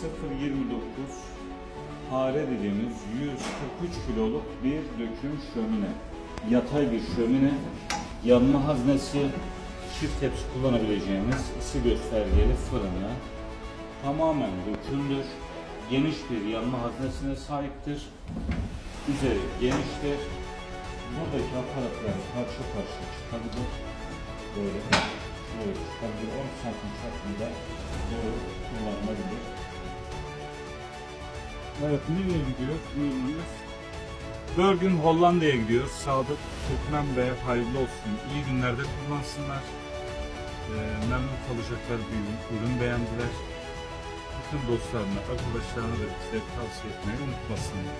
0.29 hare dediğimiz 143 kiloluk bir döküm şömine. Yatay bir şömine, yanma haznesi, çift tepsi kullanabileceğimiz ısı göstergeli fırını. Tamamen dökümdür. Geniş bir yanma haznesine sahiptir. Üzeri geniştir. Buradaki aparatlar parça parça çıkabilir. Böyle çıkabilir. 10 santim çapında doğru kullanılabilir. Evet, nereye gidiyor ürünümüz? Bergen Hollanda'ya gidiyor. Sadık Türkmen Bey hayırlı olsun. İyi günlerde kullansınlar. Memnun kalacaklar bir ürün beğendiler. Bütün dostlarına, arkadaşlarına da bize tavsiye etmeyi unutmasınlar.